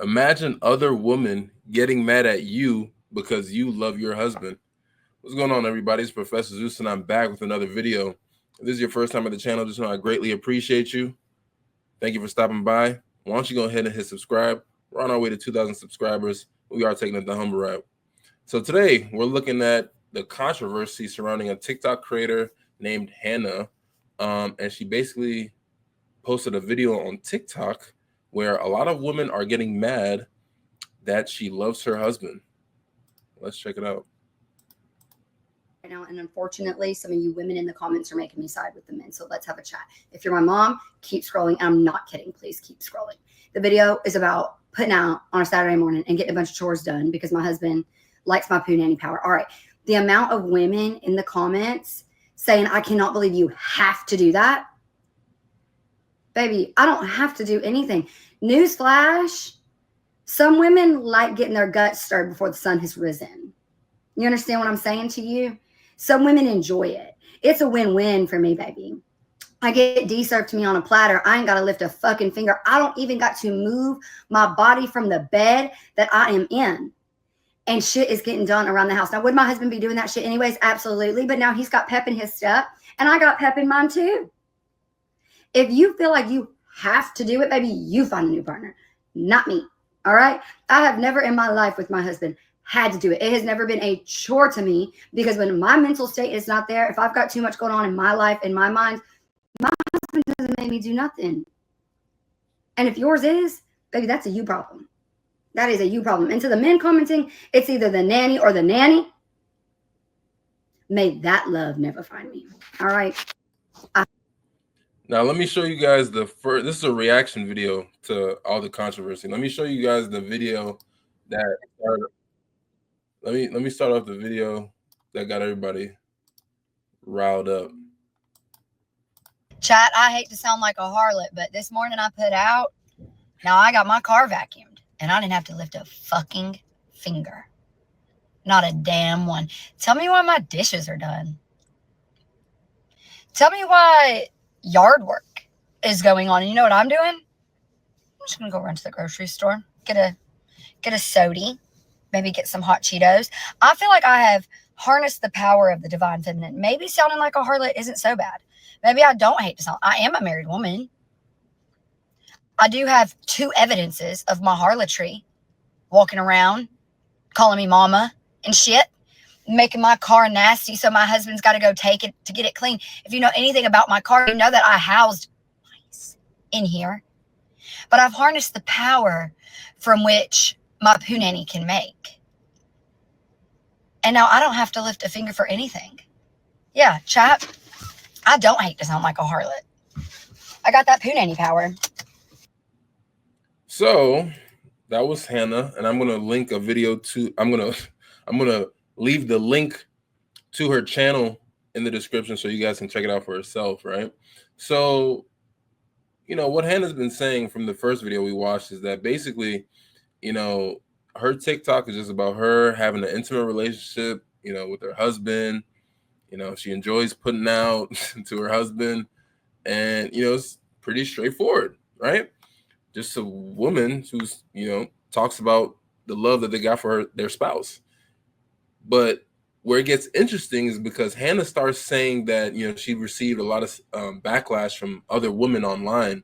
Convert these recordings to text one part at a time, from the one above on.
Imagine other women getting mad at you because you love your husband. What's going on, everybody? It's Professor Zeus, and I'm back with another video. If this is your first time at the channel, just know I greatly appreciate you. Thank you for stopping by. Why don't you go ahead and hit subscribe? We're on our way to 2,000 subscribers. We are taking it the humble route. So today, we're looking at the controversy surrounding a TikTok creator named Hannah. And she basically posted a video on TikTok where a lot of women are getting mad that she loves her husband. Let's check it out. Right now, and unfortunately, some of you women in the comments are making me side with the men. So let's have a chat. If you're my mom, keep scrolling. I'm not kidding. Please keep scrolling. The video is about putting out on a Saturday morning and getting a bunch of chores done because my husband likes my poo nanny power. All right. The amount of women in the comments saying, I cannot believe you have to do that. Baby, I don't have to do anything. Newsflash, some women like getting their guts stirred before the sun has risen. You understand what I'm saying to you? Some women enjoy it. It's a win-win for me, baby. I get served to me on a platter. I ain't got to lift a fucking finger. I don't even got to move my body from the bed that I am in. And shit is getting done around the house. Now, would my husband be doing that shit anyways? Absolutely. But now he's got pep in his step, and I got pep in mine too. If you feel like you have to do it, baby, you find a new partner, not me. All right? I have never in my life with my husband had to do it. It has never been a chore to me because when my mental state is not there, if I've got too much going on in my life, in my mind, my husband doesn't make me do nothing. And if yours is, baby, that's a you problem. That is a you problem. And to the men commenting, it's either the nanny or the nanny. May that love never find me. All right. Now, let me show you guys the first. This is a reaction video to all the controversy. Let me show you guys the video that started. Let me start off the video that got everybody riled up. Chat, I hate to sound like a harlot, but this morning I put out, now I got my car vacuumed, and I didn't have to lift a fucking finger. Not a damn one. Tell me why my dishes are done. Tell me why yard work is going on. And you know what I'm doing? I'm just going to go run to the grocery store, get a soda, maybe get some hot Cheetos. I feel like I have harnessed the power of the divine feminine. Maybe sounding like a harlot isn't so bad. Maybe I don't hate to sound. I am a married woman. I do have 2 evidences of my harlotry, walking around, calling me mama and shit, making my car nasty so my husband's got to go take it to get it clean. If you know anything about my car, you know that I housed mice in here. But I've harnessed the power from which my poo nanny can make. And now I don't have to lift a finger for anything. Yeah, chap, I don't hate to sound like a harlot. I got that poo nanny power. So that was Hannah, and I'm gonna link a video to. I'm gonna leave the link to her channel in the description so you guys can check it out for yourself, right? So, you know, what Hannah's been saying from the first video we watched is that basically, you know, her TikTok is just about her having an intimate relationship, you know, with her husband. You know, she enjoys putting out to her husband, and you know, it's pretty straightforward, right? Just a woman who's, you know, talks about the love that they got for their spouse. But where it gets interesting is because Hannah starts saying that, you know, she received a lot of backlash from other women online.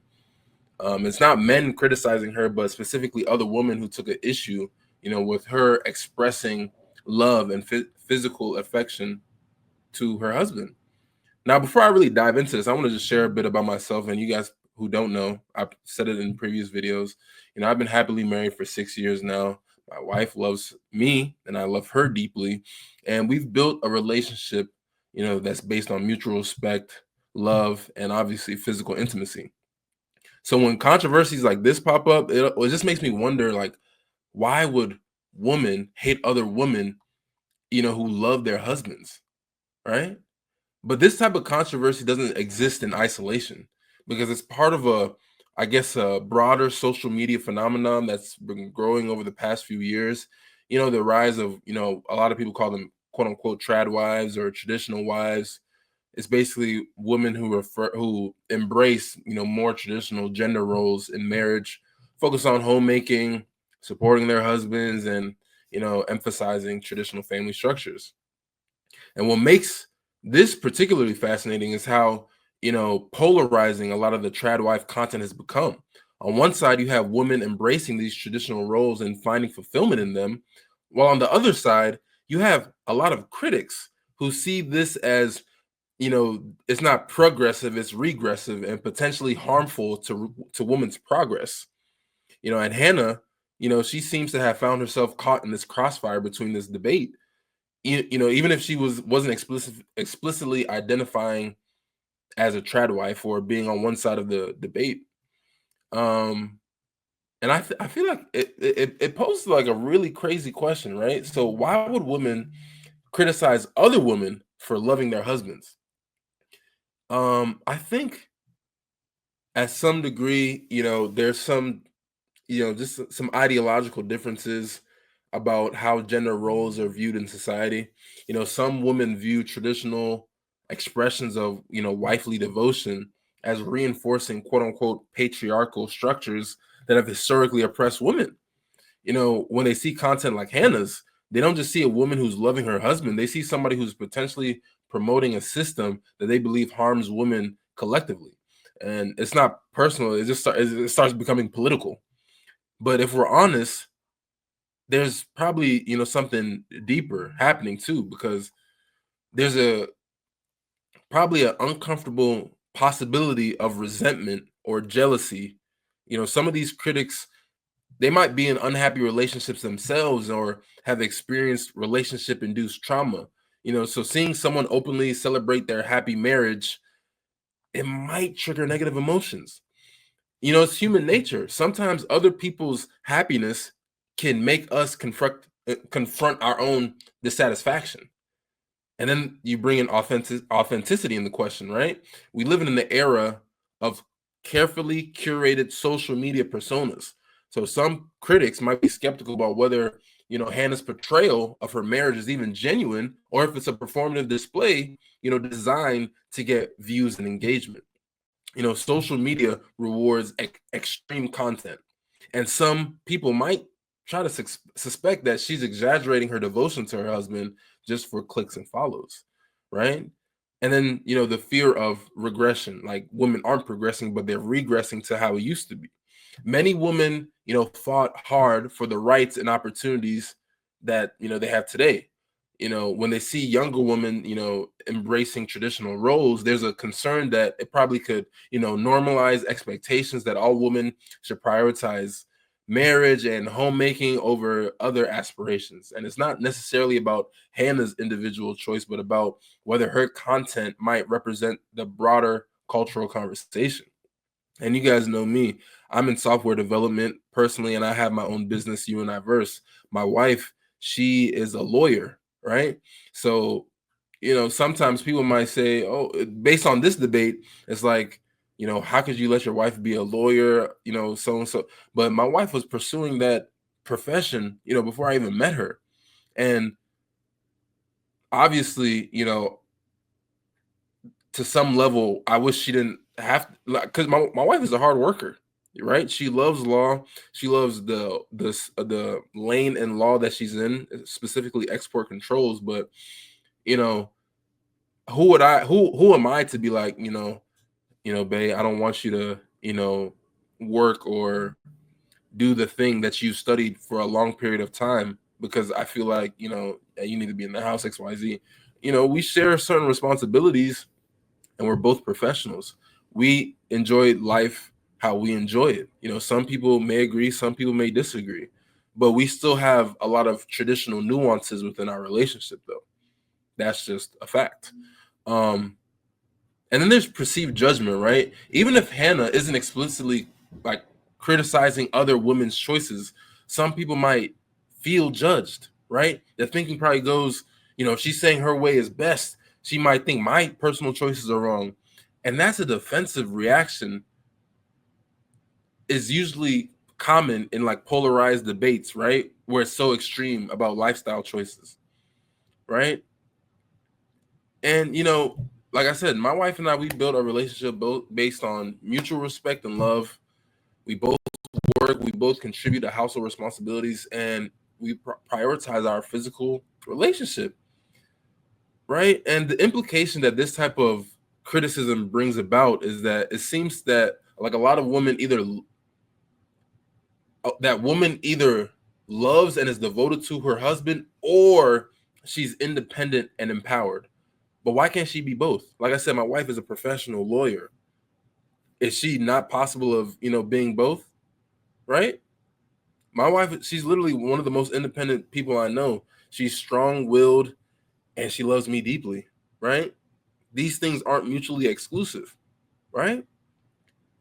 It's not men criticizing her, but specifically other women who took an issue, you know, with her expressing love and physical affection to her husband. Now, before I really dive into this, I want to just share a bit about myself. And you guys who don't know, I've said it in previous videos. You know, I've been happily married for 6 years now. My wife loves me and I love her deeply. And we've built a relationship, you know, that's based on mutual respect, love, and obviously physical intimacy. So when controversies like this pop up, it just makes me wonder, like, why would women hate other women, you know, who love their husbands, right? But this type of controversy doesn't exist in isolation because it's part of I guess, a broader social media phenomenon that's been growing over the past few years. You know, the rise of, you know, a lot of people call them quote unquote trad wives or traditional wives. It's basically women who embrace, you know, more traditional gender roles in marriage, focus on homemaking, supporting their husbands, and emphasizing traditional family structures. And what makes this particularly fascinating is how, polarizing a lot of the trad wife content has become. On one side, you have women embracing these traditional roles and finding fulfillment in them, while on the other side, you have a lot of critics who see this as, it's not progressive, it's regressive and potentially harmful to women's progress. And Hannah, she seems to have found herself caught in this crossfire between this debate. Even if she wasn't explicitly identifying as a trad wife or being on one side of the debate. And I feel like it poses like a really crazy question, right? So why would women criticize other women for loving their husbands? I think at some degree, there's some, just some ideological differences about how gender roles are viewed in society. Some women view traditional expressions of, wifely devotion as reinforcing quote unquote patriarchal structures that have historically oppressed women. When they see content like Hannah's, they don't just see a woman who's loving her husband, they see somebody who's potentially promoting a system that they believe harms women collectively. And it's not personal, it starts becoming political. But if we're honest, there's probably, something deeper happening too, because there's probably an uncomfortable possibility of resentment or jealousy. Some of these critics, they might be in unhappy relationships themselves or have experienced relationship induced trauma. So seeing someone openly celebrate their happy marriage, it might trigger negative emotions. It's human nature. Sometimes other people's happiness can make us confront our own dissatisfaction. And then you bring in authenticity in the question, right? We live in the era of carefully curated social media personas. So some critics might be skeptical about whether, Hannah's portrayal of her marriage is even genuine or if it's a performative display, designed to get views and engagement. Social media rewards extreme content, and some people might try to suspect that she's exaggerating her devotion to her husband just for clicks and follows, right? And then, the fear of regression, like women aren't progressing, but they're regressing to how it used to be. Many women, fought hard for the rights and opportunities that, they have today. When they see younger women, embracing traditional roles, there's a concern that it probably could, normalize expectations that all women should prioritize marriage and homemaking over other aspirations. And it's not necessarily about Hannah's individual choice, but about whether her content might represent the broader cultural conversation. And you guys know me, I'm in software development personally, and I have my own business, You and I Verse. My wife, she is a lawyer, right? So, sometimes people might say, oh, based on this debate, it's like, how could you let your wife be a lawyer, so and so. But my wife was pursuing that profession, before I even met her. And obviously, to some level, I wish she didn't have, because my wife is a hard worker, right? She loves law. She loves the lane in law that she's in, specifically export controls. But you know, who am I to be like, babe, I don't want you to, work or do the thing that you studied for a long period of time because I feel like, you need to be in the house, XYZ. We share certain responsibilities, and we're both professionals. We enjoy life how we enjoy it. Some people may agree, some people may disagree, but we still have a lot of traditional nuances within our relationship, though. That's just a fact. Um, and then there's perceived judgment, right? Even if Hannah isn't explicitly like criticizing other women's choices, some people might feel judged, right? Their thinking probably goes, if she's saying her way is best, she might think my personal choices are wrong. And that's a defensive reaction, is usually common in like polarized debates, right? Where it's so extreme about lifestyle choices, right? And like I said, my wife and I, we built a relationship both based on mutual respect and love. We both work work, we both contribute to household responsibilities, and we prioritize our physical relationship, right? And the implication that this type of criticism brings about is that it seems that like a lot of women either loves and is devoted to her husband, or she's independent and empowered. But why can't she be both? Like I said, my wife is a professional lawyer. Is she not possible of, being both? Right? My wife, she's literally one of the most independent people I know. She's strong-willed and she loves me deeply, right? These things aren't mutually exclusive, right?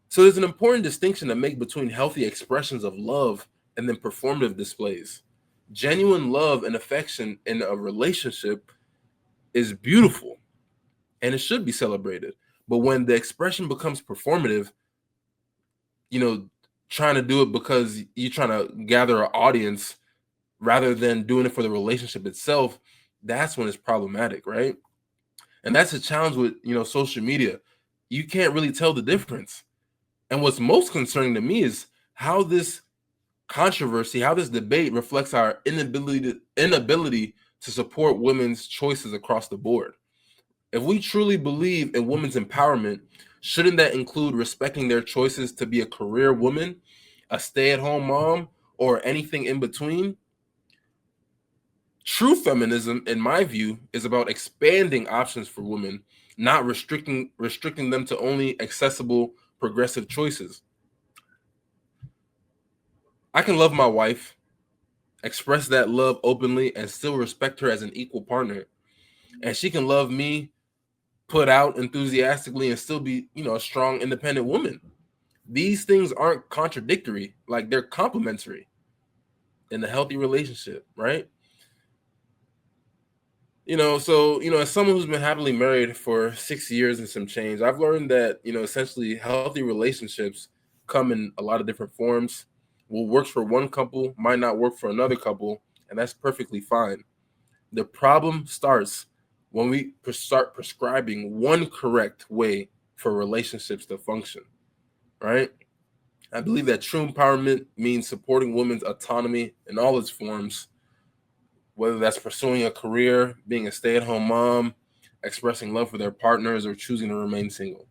So there's an important distinction to make between healthy expressions of love and then performative displays. Genuine love and affection in a relationship is beautiful and it should be celebrated. But when the expression becomes performative, trying to do it because you're trying to gather an audience rather than doing it for the relationship itself, that's when it's problematic, right? And that's a challenge with, social media. You can't really tell the difference. And what's most concerning to me is how this controversy, how this debate reflects our inability to support women's choices across the board. If we truly believe in women's empowerment, shouldn't that include respecting their choices to be a career woman, a stay-at-home mom, or anything in between? True feminism, in my view, is about expanding options for women, not restricting them to only accessible progressive choices. I can love my wife, express that love openly, and still respect her as an equal partner. And she can love me, put out enthusiastically, and still be, a strong, independent woman. These things aren't contradictory, like they're complementary in a healthy relationship, right? As someone who's been happily married for 6 years and some change, I've learned that, essentially healthy relationships come in a lot of different forms. What works for one couple might not work for another couple, and that's perfectly fine. The problem starts when we start prescribing one correct way for relationships to function, right? I believe that true empowerment means supporting women's autonomy in all its forms, whether that's pursuing a career, being a stay-at-home mom, expressing love for their partners, or choosing to remain single.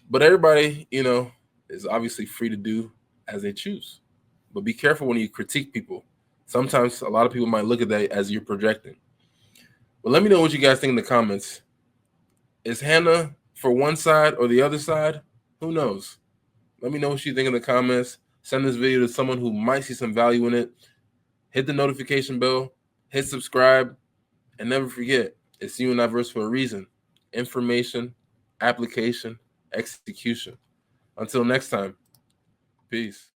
But everybody, is obviously free to do as they choose. But be careful when you critique people. Sometimes a lot of people might look at that as you're projecting. But let me know what you guys think in the comments. Is Hannah for one side or the other side? Who knows? Let me know what you think in the comments. Send this video to someone who might see some value in it. Hit the notification bell, hit subscribe, and never forget, it's Universe for a reason. Information, application, execution. Until next time, peace.